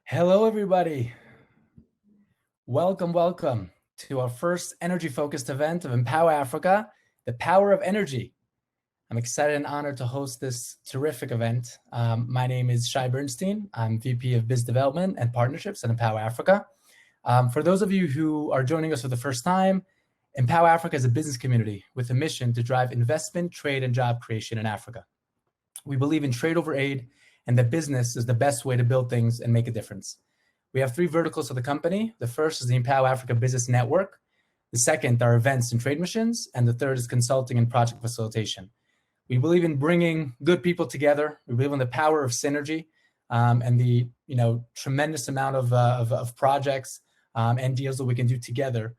Hello, everybody. Welcome to our first energy-focused event of Empower Africa, the Power of Energy. I'm excited and honored to host this terrific event. My name is Shai Bernstein. I'm VP of Biz Development and Partnerships at Empower Africa. For those of you who are joining us for the first time, Empower Africa is a business community with a mission to drive investment, trade, and job creation in Africa. We believe in trade over aid and that business is the best way to build things and make a difference. We have three verticals of the company. The first is the Empower Africa Business Network. The second are events and trade missions. And the third is consulting and project facilitation. We believe in bringing good people together. We believe in the power of synergy and the tremendous amount of projects and deals that we can do together,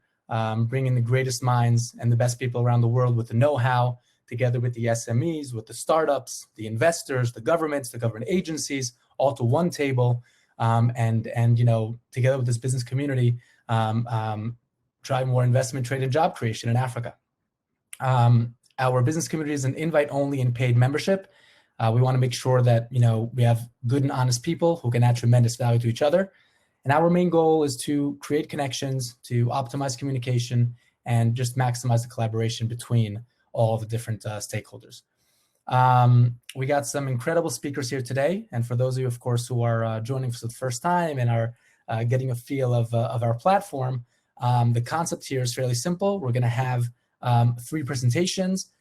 bringing the greatest minds and the best people around the world with the know-how, together with the SMEs, with the startups, the investors, the governments, the government agencies, all to one table, and together with this business community, drive more investment, trade, and job creation in Africa. Our business community is an invite-only and paid membership. We want to make sure that we have good and honest people who can add tremendous value to each other. And our main goal is to create connections, to optimize communication, and just maximize the collaboration between all the different stakeholders. We got some incredible speakers here today. And for those of you, of course, who are joining for the first time and are getting a feel of our platform, the concept here is fairly simple. We're going to have three presentations,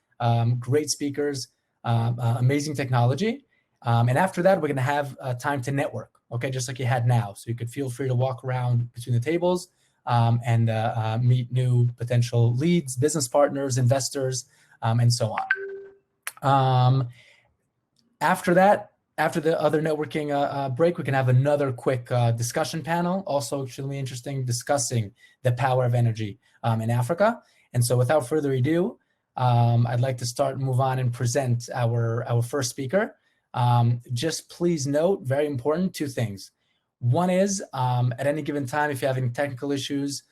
great speakers, amazing technology. And after that, we're going to have time to network, okay, just like you had now. So you could feel free to walk around between the tables and meet new potential leads, business partners, investors, and so on. After that, after the other networking break, we can have another quick discussion panel, also extremely interesting, discussing the power of energy in Africa. And so without further ado, I'd like to move on and present our first speaker. Just please note, very important, two things. One is, at any given time, if you have any technical issues,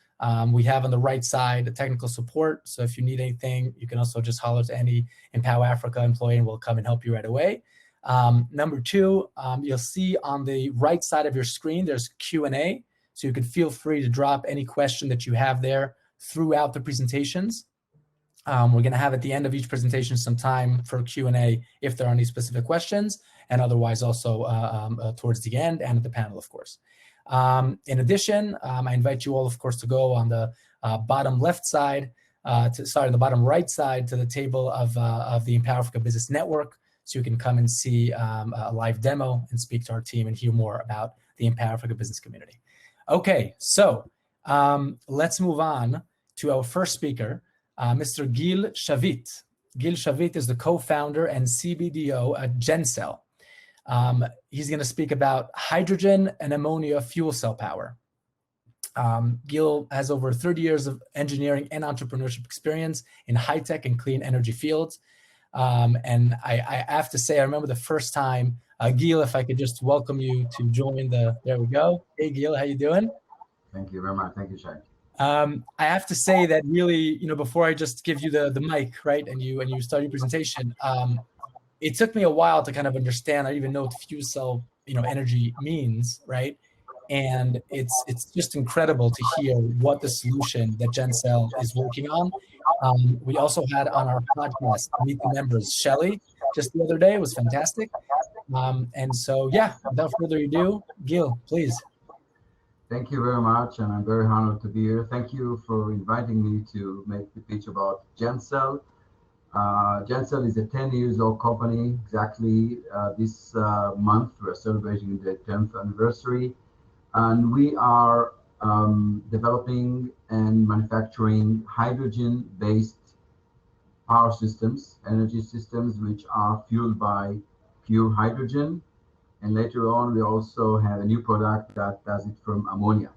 we have on the right side the technical support. So if you need anything, you can also just holler to any Empower Africa employee and we'll come and help you right away. Number two, you'll see on the right side of your screen, there's Q&A. So you can feel free to drop any question that you have there throughout the presentations. We're going to have at the end of each presentation some time for Q&A if there are any specific questions, and otherwise also towards the end and at the panel, of course. In addition, I invite you all, of course, to go on the bottom left side, the bottom right side to the table of the Empower Africa Business Network, so you can come and see a live demo and speak to our team and hear more about the Empower Africa business community. Okay, so let's move on to our first speaker, Mr. Gil Shavit. Gil Shavit is the co-founder and CBDO at GenCell. He's going to speak about hydrogen and ammonia fuel cell power. Gil has over 30 years of engineering and entrepreneurship experience in high-tech and clean energy fields. And I have to say, I remember the first time, Gil, if I could just welcome you to join there we go. Hey, Gil, how you doing? Thank you very much. Thank you, Shai. I have to say that really, before I just give you the mic, right, and you start your presentation, it took me a while to kind of understand. I didn't even know what fuel cell, energy means, right? And it's just incredible to hear what the solution that GenCell is working on. We also had on our podcast meet the members, Shelly, just the other day. It was fantastic. And so, yeah, without further ado, Gil, please. Thank you very much, and I'm very honored to be here. Thank you for inviting me to make the pitch about GenCell. GenCell is a 10-year-old company. Exactly this month, we're celebrating the 10th anniversary. And we are developing and manufacturing hydrogen-based power systems, energy systems, which are fueled by pure hydrogen. And later on, we also have a new product that does it from ammonia.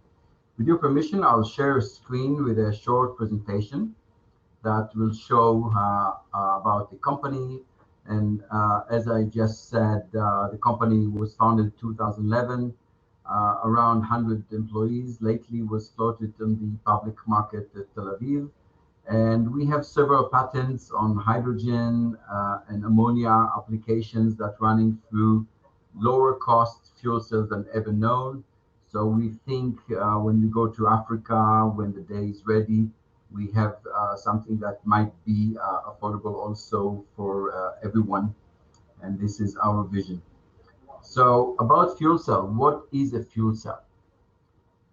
With your permission, I'll share a screen with a short presentation that will show about the company. And as I just said, the company was founded in 2011, around 100 employees. Lately was floated on the public market at Tel Aviv. And we have several patents on hydrogen and ammonia applications that running through lower cost fuel cells than ever known. So we think when we go to Africa, when the day is ready, we have something that might be affordable also for everyone. And this is our vision. So about fuel cell, what is a fuel cell?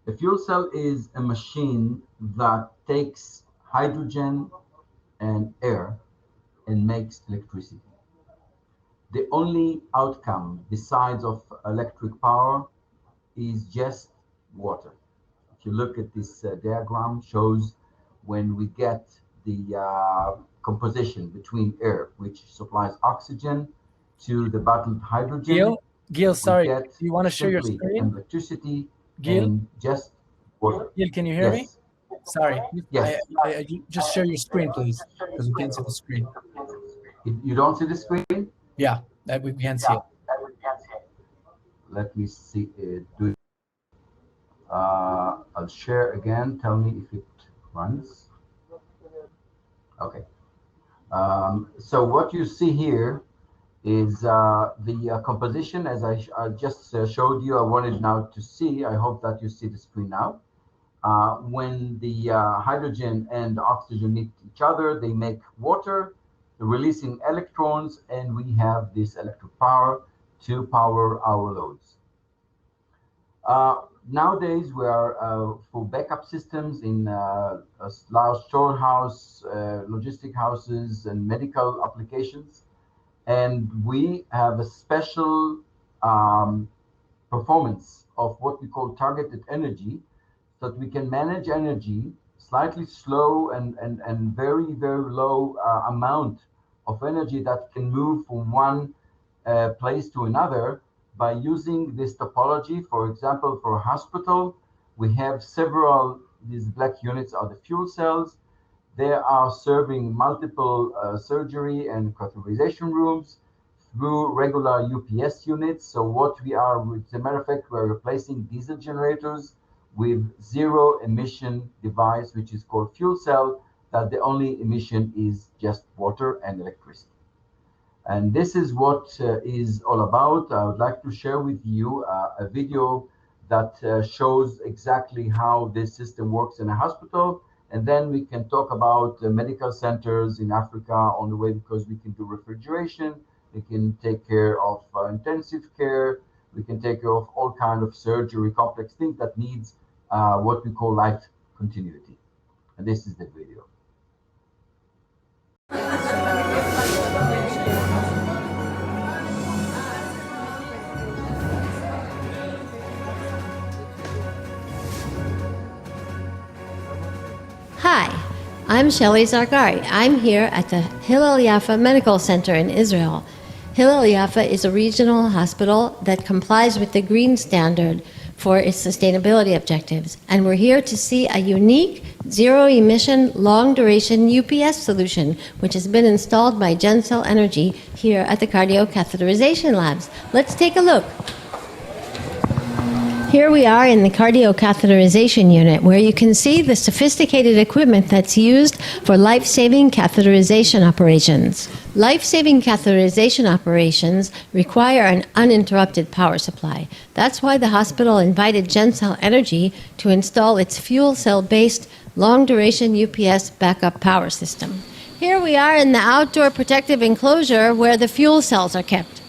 A fuel cell is a machine that takes hydrogen and air and makes electricity. The only outcome besides of electric power is just water. If you look at this diagram, shows when we get the composition between air, which supplies oxygen, to the bottled hydrogen. Gil, sorry, we get do you want to share your simply screen? Electricity Gil? and just water. Gil, can you hear me? Yes. Sorry. Yes. Just share your screen, please, because we can't see the screen. You don't see the screen? Yeah, we can't see it. Let me see it. I'll share again. Tell me if it runs. Okay. So what you see here is the composition, as I just showed you. I wanted now to see. I hope that you see the screen now. When the hydrogen and oxygen meet each other, they make water, releasing electrons, and we have this electric power to power our loads. Nowadays, we are for backup systems in large storehouse, logistic houses, and medical applications. And we have a special performance of what we call targeted energy, so that we can manage energy slightly slow and very, very low amount of energy that can move from one place to another by using this topology. For example, for a hospital, we have several, these black units are the fuel cells. They are serving multiple surgery and catheterization rooms through regular UPS units. So what we are, as a matter of fact, we're replacing diesel generators with zero emission device, which is called fuel cell, that the only emission is just water and electricity. And this is what is all about. I would like to share with you a video that shows exactly how this system works in a hospital. And then we can talk about medical centers in Africa on the way, because we can do refrigeration, we can take care of intensive care, we can take care of all kinds of surgery, complex things that needs what we call life continuity. And this is the video. Hi, I'm Shelley Zargari. I'm here at the Hillel Yafa Medical Center in Israel. Hillel Yafa is a regional hospital that complies with the green standard for its sustainability objectives. And we're here to see a unique zero-emission, long-duration UPS solution, which has been installed by GenCell Energy here at the Cardiocatheterization Labs. Let's take a look. Here we are in the cardiocatheterization unit, where you can see the sophisticated equipment that's used for life-saving catheterization operations. Life-saving catheterization operations require an uninterrupted power supply. That's why the hospital invited GenCell Energy to install its fuel cell-based long-duration UPS backup power system. Here we are in the outdoor protective enclosure where the fuel cells are kept.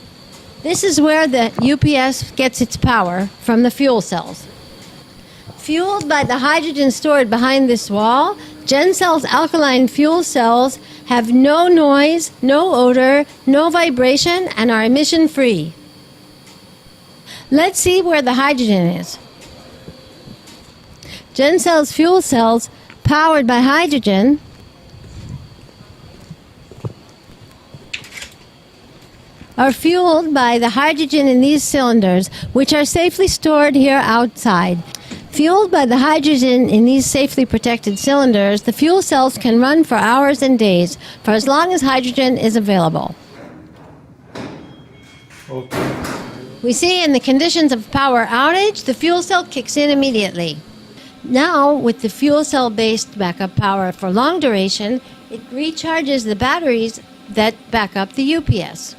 This is where the UPS gets its power, from the fuel cells. Fueled by the hydrogen stored behind this wall, GenCell's alkaline fuel cells have no noise, no odor, no vibration, and are emission-free. Let's see where the hydrogen is. GenCell's fuel cells, powered by hydrogen, are fueled by the hydrogen in these cylinders, which are safely stored here outside. Fueled by the hydrogen in these safely protected cylinders, the fuel cells can run for hours and days, for as long as hydrogen is available. We see in the conditions of power outage, the fuel cell kicks in immediately. Now, with the fuel cell-based backup power for long duration, it recharges the batteries that back up the UPS.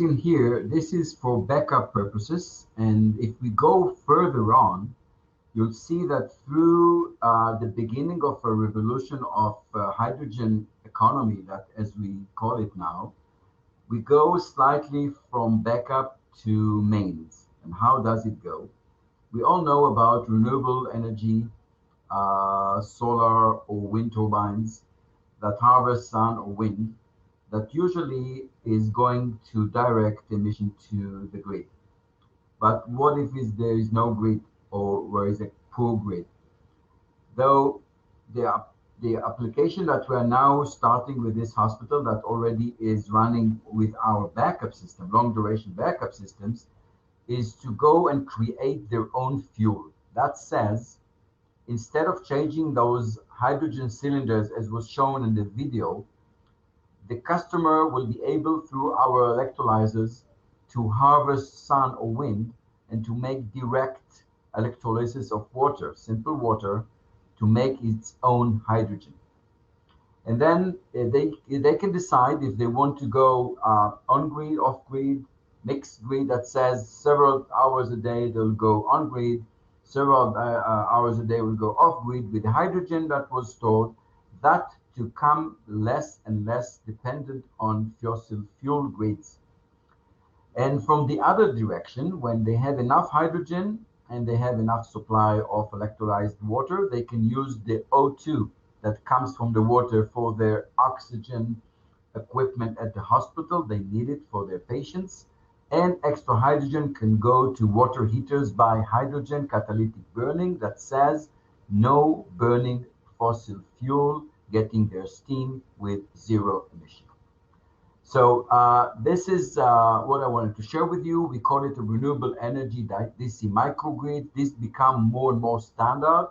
seen here, this is for backup purposes. And if we go further on, you'll see that through the beginning of a revolution of hydrogen economy, that as we call it now, we go slightly from backup to mains. And how does it go? We all know about renewable energy, solar or wind turbines that harvest sun or wind, that usually is going to direct emission to the grid. But what if there is no grid, or where is a poor grid? Though the application that we are now starting with this hospital that already is running with our backup system, long duration backup systems, is to go and create their own fuel. That says, instead of changing those hydrogen cylinders as was shown in the video, the customer will be able, through our electrolyzers, to harvest sun or wind and to make direct electrolysis of water, simple water, to make its own hydrogen. And then they can decide if they want to go on-grid, off-grid, mixed grid, that says several hours a day they'll go on-grid, several hours a day will go off-grid with hydrogen that was stored, that to come less and less dependent on fossil fuel grids. And from the other direction, when they have enough hydrogen and they have enough supply of electrolyzed water, they can use the O2 that comes from the water for their oxygen equipment at the hospital. They need it for their patients. And extra hydrogen can go to water heaters by hydrogen catalytic burning, that says no burning fossil fuel, getting their steam with zero emission. So this is what I wanted to share with you. We call it a renewable energy DC microgrid. This become more and more standard.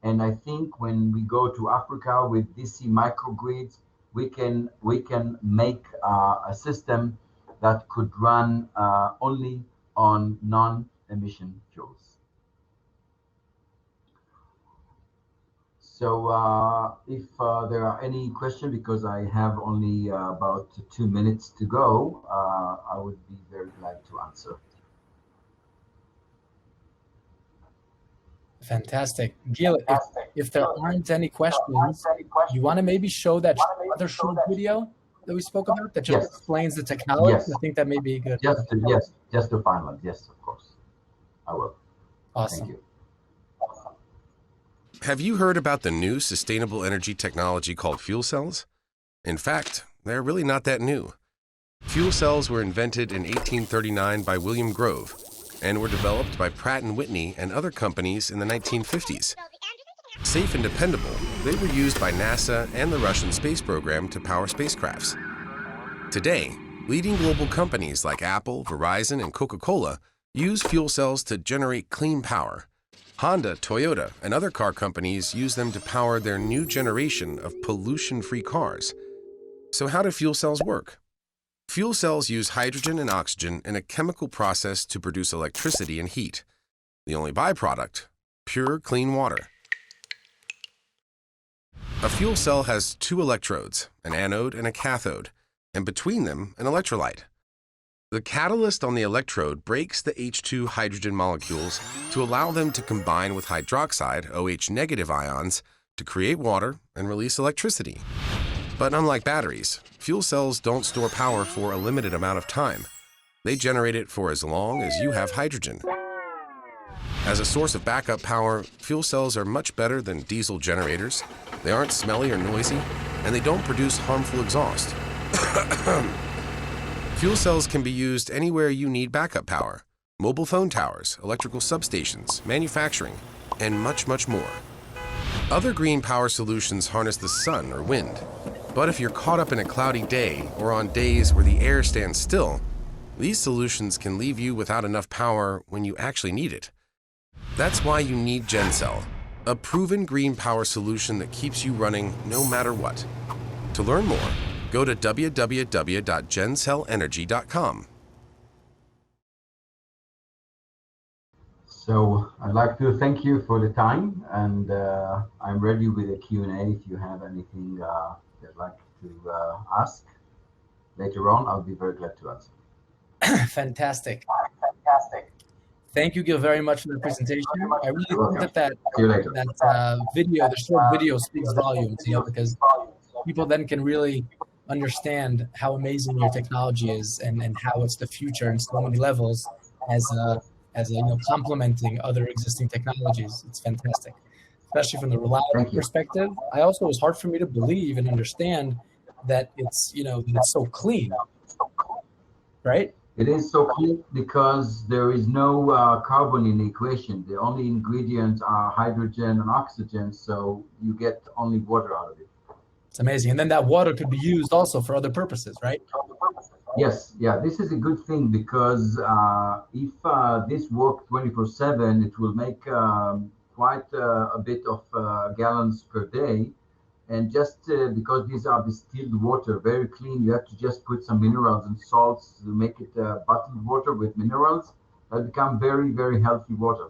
And I think when we go to Africa with DC microgrids, we can make a system that could run only on non-emission fuels. So if there are any questions, because I have only about 2 minutes to go, I would be very glad to answer. Fantastic. Gil, if there aren't any questions, you want to maybe show that other short video that we spoke about that just explains the technology? Yes. I think that may be good. Just to finalize. Yes, of course. I will. Awesome. Thank you. Have you heard about the new sustainable energy technology called fuel cells? In fact, they're really not that new. Fuel cells were invented in 1839 by William Grove and were developed by Pratt & Whitney and other companies in the 1950s. Safe and dependable, they were used by NASA and the Russian space program to power spacecrafts. Today, leading global companies like Apple, Verizon, and Coca-Cola use fuel cells to generate clean power. Honda, Toyota, and other car companies use them to power their new generation of pollution-free cars. So how do fuel cells work? Fuel cells use hydrogen and oxygen in a chemical process to produce electricity and heat. The only byproduct, pure, clean water. A fuel cell has 2 electrodes, an anode and a cathode, and between them, an electrolyte. The catalyst on the electrode breaks the H2 hydrogen molecules to allow them to combine with hydroxide, OH negative ions, to create water and release electricity. But unlike batteries, fuel cells don't store power for a limited amount of time. They generate it for as long as you have hydrogen. As a source of backup power, fuel cells are much better than diesel generators. They aren't smelly or noisy, and they don't produce harmful exhaust. Fuel cells can be used anywhere you need backup power: mobile phone towers, electrical substations, manufacturing, and much, much more. Other green power solutions harness the sun or wind. But if you're caught up in a cloudy day or on days where the air stands still, these solutions can leave you without enough power when you actually need it. That's why you need GenCell, a proven green power solution that keeps you running no matter what. To learn more, go to www.gencellenergy.com. So I'd like to thank you for the time, and I'm ready with a Q&A if you have anything you'd like to ask later on. I'll be very glad to answer. Fantastic. Thank you, Gil, very much for the presentation. I really think that video, the short video, speaks volumes, because people then can really understand how amazing your technology is and how it's the future in so many levels as complementing other existing technologies. It's fantastic, especially from the reliability perspective. It was hard for me to believe and understand that it's so clean, right? It is so clean because there is no carbon in the equation. The only ingredients are hydrogen and oxygen, so you get only water out of it. It's amazing. And then that water could be used also for other purposes, right? Yes, yeah, this is a good thing because if this works 24/7, it will make quite a bit of gallons per day. And just because these are distilled water, very clean, you have to just put some minerals and salts to make it bottled water with minerals that become very, very healthy water.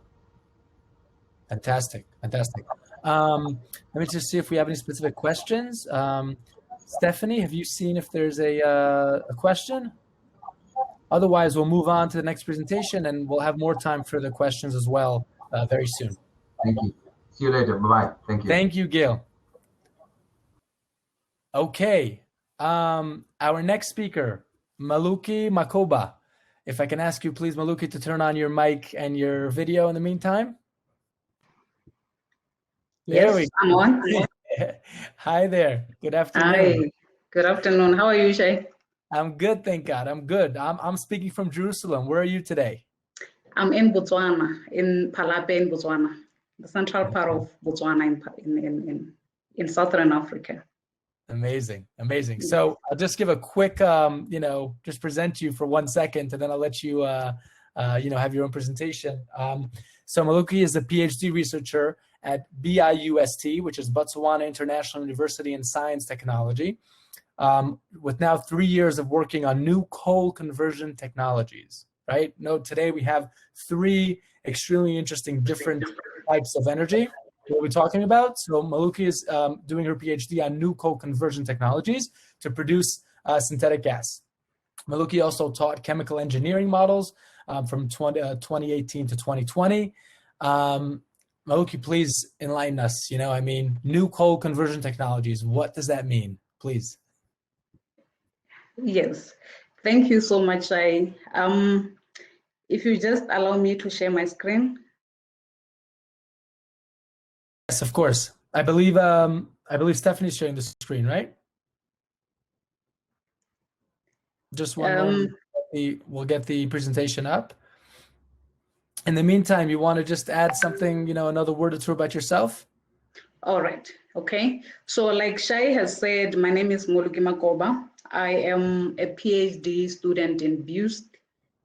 Fantastic. Let me just see if we have any specific questions. Stephanie, have you seen if there's a question? Otherwise, we'll move on to the next presentation and we'll have more time for the questions as well very soon. Thank you. See you later. Bye-bye. Thank you. Thank you, Gil. Okay. Our next speaker, Mmoloki Makoba. If I can ask you, please, Mmoloki, to turn on your mic and your video in the meantime. Yes, I'm on. Hi there. Good afternoon. Hi. Good afternoon. How are you, Shay? I'm good, thank God. I'm good. I'm speaking from Jerusalem. Where are you today? I'm in Botswana, in Palape, in Botswana, the central part of Botswana in southern Africa. Amazing. So I'll just give a quick, just present you for 1 second, and then I'll let you, have your own presentation. So Mmoloki is a PhD researcher at BIUST, which is Botswana International University in Science Technology, with now 3 years of working on new coal conversion technologies, right? Today we have 3 extremely interesting different types of energy that we're talking about. So Mmoloki is doing her PhD on new coal conversion technologies to produce synthetic gas. Mmoloki also taught chemical engineering models from 2018 to 2020. Mmoloki, please enlighten us. New coal conversion technologies. What does that mean, please? Yes, thank you so much, Shai. If you just allow me to share my screen. Yes, of course. I believe Stephanie's sharing the screen, right? Just one moment. We'll get the presentation up. In the meantime, you want to just add something, another word or two about yourself? All right. Okay. So like Shai has said, my name is Mmoloki Makoba. I am a PhD student in BIUST.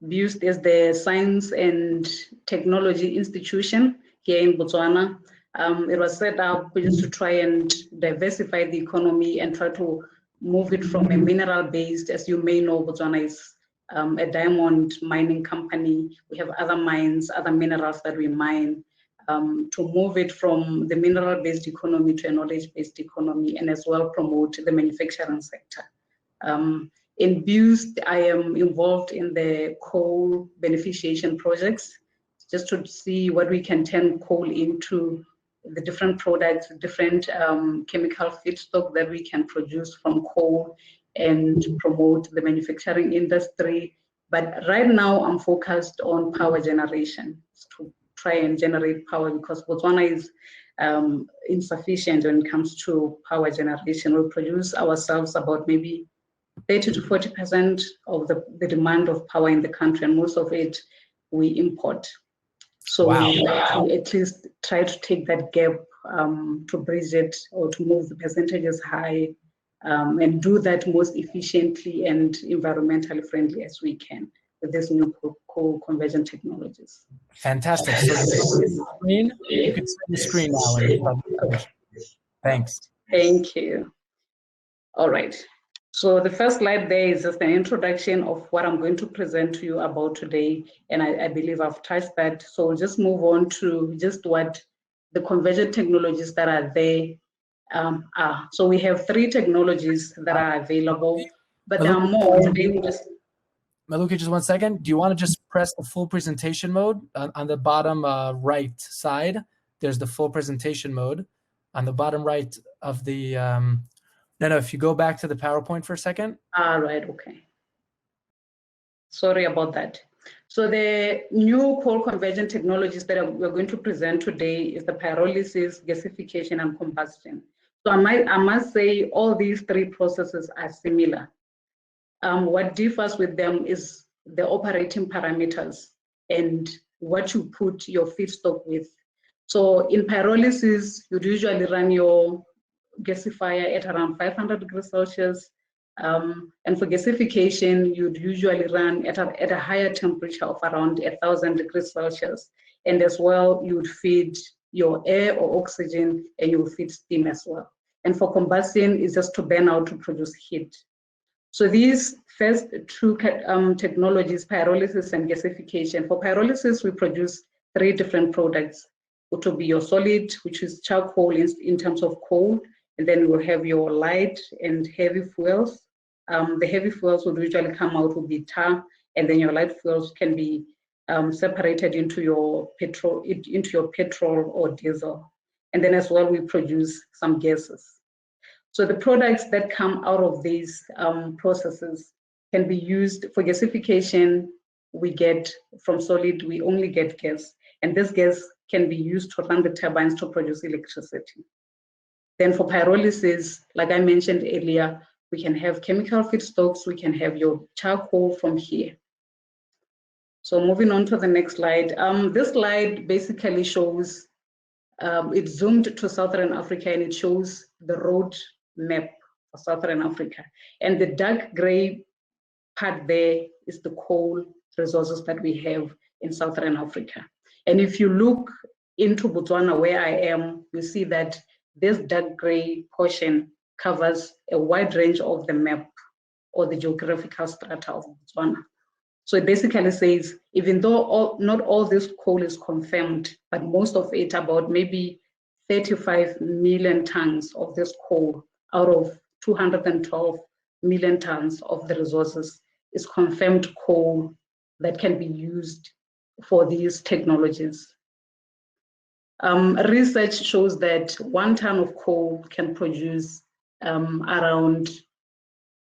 BIUST is the Science and Technology Institution here in Botswana. It was set up just to try and diversify the economy and try to move it from a mineral-based, as you may know, Botswana is a diamond mining company. We have other mines, other minerals that we mine, to move it from the mineral-based economy to a knowledge-based economy, and as well promote the manufacturing sector. In BIUST, I am involved in the coal beneficiation projects, just to see what we can turn coal into, the different products, different chemical feedstock that we can produce from coal and promote the manufacturing industry. But right now I'm focused on power generation to try and generate power, because Botswana is insufficient when it comes to power generation. We produce ourselves about maybe 30 to 40% of the demand of power in the country, and most of it we import. So wow. We at least try to take that gap to bridge it, or to move the percentages high, and do that most efficiently and environmentally friendly as we can with these new coal conversion technologies. Fantastic. So you can see the screen now. Thanks. Thank you. All right. So the first slide there is just an introduction of what I'm going to present to you about today. And I believe I've touched that. So we'll just move on to just what the conversion technologies that are there are. So we have 3 technologies that are available, but there are more. Today we just... Mmoloki, just 1 second. Do you want to just press the full presentation mode on the bottom right side? There's the full presentation mode on the bottom right of the. No, if you go back to the PowerPoint for a second. Right, okay. Sorry about that. So the new coal conversion technologies that we're going to present today is the pyrolysis, gasification, and combustion. So I must say all these three processes are similar. What differs with them is the operating parameters and what you put your feedstock with. So in pyrolysis, you'd usually run your gasifier at around 500 degrees Celsius. And for gasification, you'd usually run at a higher temperature of around 1,000 degrees Celsius. And as well, you'd feed your air or oxygen, and you'll feed steam as well. And for combustion, it's just to burn out to produce heat. So these first two technologies, pyrolysis and gasification. For pyrolysis, we produce 3 different products. It will be your solid, which is charcoal in terms of coal, and then we'll have your light and heavy fuels. The heavy fuels will usually come out will be tar, and then your light fuels can be separated into your petrol or diesel. And then as well, we produce some gases. So the products that come out of these processes can be used for gasification. We get from solid, we only get gas, and this gas can be used to run the turbines to produce electricity. Then for pyrolysis, like I mentioned earlier, we can have chemical feedstocks, we can have your charcoal from here. So moving on to the next slide. This slide basically shows, it zoomed to Southern Africa, and it shows the road map for Southern Africa. And the dark gray part there is the coal resources that we have in Southern Africa. And if you look into Botswana, where I am, you see that this dark gray portion covers a wide range of the map or the geographical strata of Botswana. So it basically says, even though not all this coal is confirmed, but most of it, about maybe 35 million tons of this coal out of 212 million tons of the resources is confirmed coal that can be used for these technologies. Research shows that 1 ton of coal can produce around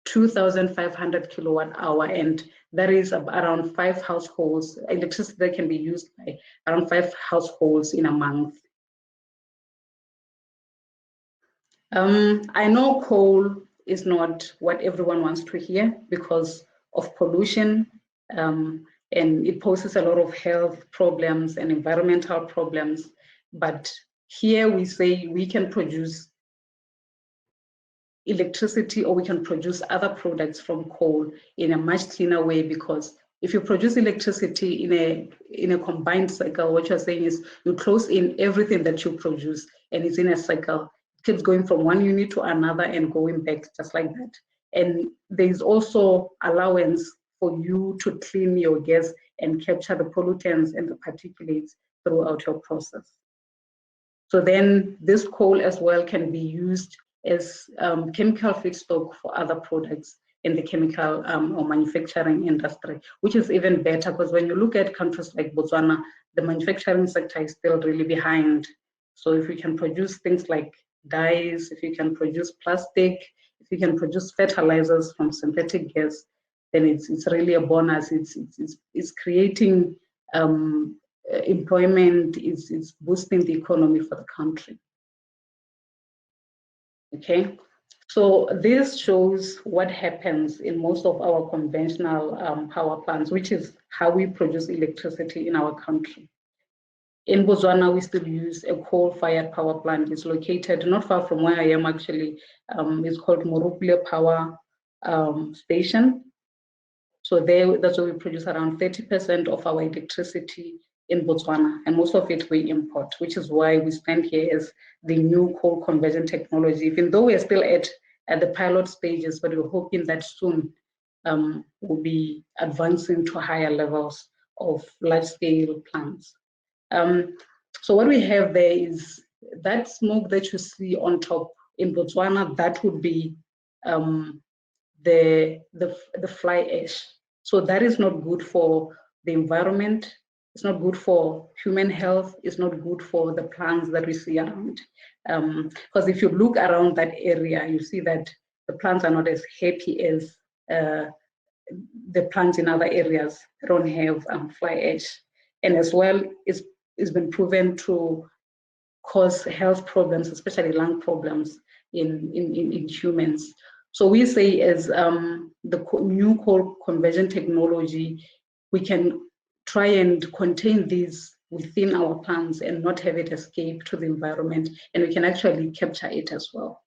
2,500 kilowatt hour, and that is around 5 households, electricity that can be used by around 5 households in a month. I know coal is not what everyone wants to hear because of pollution, and it poses a lot of health problems and environmental problems. But here we say we can produce electricity, or we can produce other products from coal in a much cleaner way, because if you produce electricity in a combined cycle, what you're saying is you close in everything that you produce, and it's in a cycle. It keeps going from one unit to another and going back just like that. And there's also allowance for you to clean your gas and capture the pollutants and the particulates throughout your process. So then this coal as well can be used as chemical feedstock for other products in the chemical or manufacturing industry, which is even better, because when you look at countries like Botswana, the manufacturing sector is still really behind. So if we can produce things like dyes, if you can produce plastic, if you can produce fertilizers from synthetic gas, then it's really a bonus. It's creating employment, it's boosting the economy for the country. Okay, so this shows what happens in most of our conventional power plants, which is how we produce electricity in our country. In Botswana, we still use a coal-fired power plant. It's located not far from where I am actually. It's called Mmoloki Power Station. So that's where we produce around 30% of our electricity in Botswana, and most of it we import, which is why we stand here as the new coal conversion technology, even though we're still at the pilot stages, but we're hoping that soon we'll be advancing to higher levels of large-scale plants. So what we have there is that smoke that you see on top in Botswana, that would be the fly ash. So that is not good for the environment. It's not good for human health. It's not good for the plants that we see around. Because if you look around that area, you see that the plants are not as happy as the plants in other areas. They don't have fly ash. And as well, it's been proven to cause health problems, especially lung problems in humans. So we say as the new coal conversion technology, we can try and contain these within our plants and not have it escape to the environment, and we can actually capture it as well.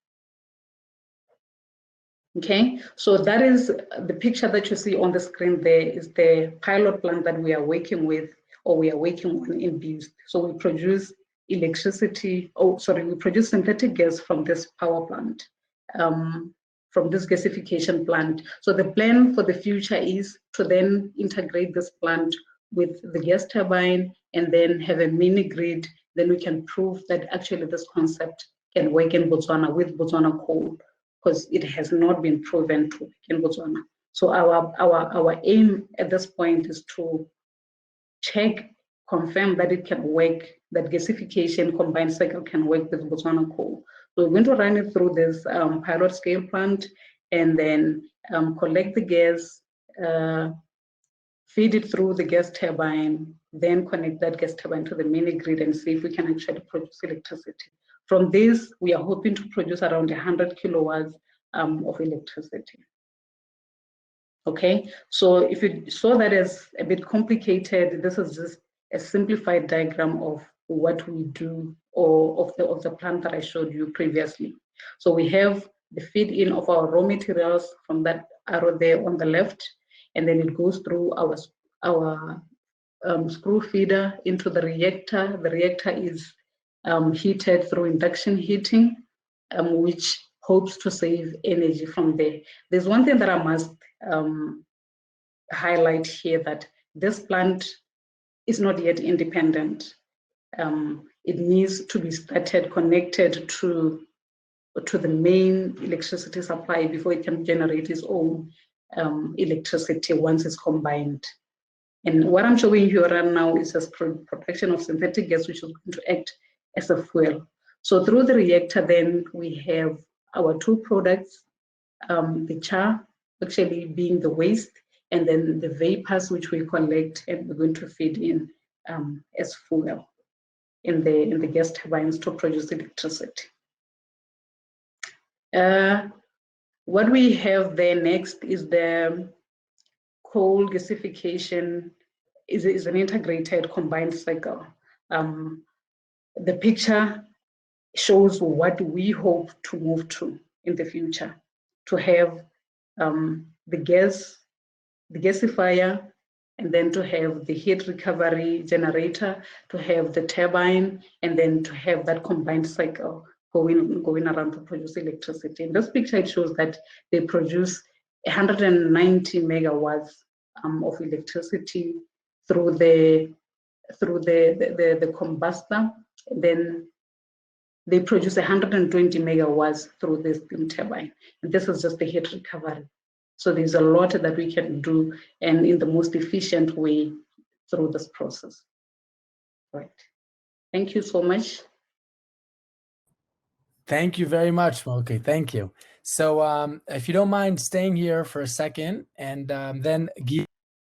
Okay, so that is the picture that you see on the screen. There is the pilot plant that we are working with, or we are working on in BIUST. So we produce electricity, we produce synthetic gas from this power plant, from this gasification plant. So the plan for the future is to then integrate this plant with the gas turbine and then have a mini grid. Then we can prove that actually this concept can work in Botswana with Botswana coal, because it has not been proven to work in Botswana. So our aim at this point is to confirm that it can work, that gasification combined cycle can work with Botswana coal. So we're going to run it through this pilot scale plant and then collect the gas, feed it through the gas turbine, then connect that gas turbine to the mini grid and see if we can actually produce electricity. From this, we are hoping to produce around 100 kilowatts of electricity. Okay, so if you saw that as a bit complicated, this is just a simplified diagram of what we do, or of the plant that I showed you previously. So we have the feed in of our raw materials from that arrow there on the left, and then it goes through our screw feeder into the reactor. The reactor is heated through induction heating, which hopes to save energy from there. There's one thing that I must highlight here, that this plant is not yet independent. It needs to be started connected to the main electricity supply before it can generate its own electricity once it's combined. And what I'm showing you right now is just production of synthetic gas, which is going to act as a fuel. So through the reactor, then we have our two products, the char actually being the waste, and then the vapors which we collect and we're going to feed in as fuel in the gas turbines to produce electricity. What we have there next is the coal gasification. Is an integrated combined cycle. The picture shows what we hope to move to in the future, to have the gasifier, and then to have the heat recovery generator, to have the turbine, and then to have that combined cycle going around to produce electricity. In this picture, it shows that they produce 190 megawatts of electricity through the combustor. And then they produce 120 megawatts through the steam turbine. And this is just the heat recovery. So there's a lot that we can do, and in the most efficient way through this process. Right. Thank you so much. Thank you very much, Mmoloki. Thank you. So if you don't mind staying here for a second, and then Guy,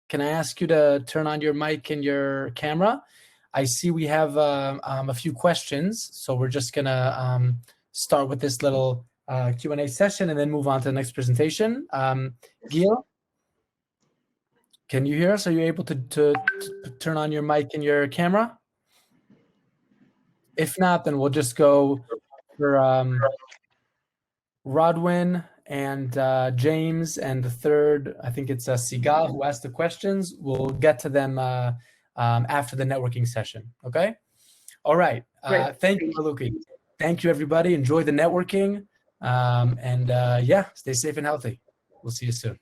can I ask you to turn on your mic and your camera? I see we have a few questions, so we're just gonna start with this little Q&A session and then move on to the next presentation. Gil, can you hear us? Are you able to turn on your mic and your camera? If not, then we'll just go for Rodwin and James, and the third, I think it's Sigal, who asked the questions. We'll get to them after the networking session. Okay. All right. Thank you, Mmoloki. Thank you, everybody. Enjoy the networking. Yeah, stay safe and healthy. We'll see you soon.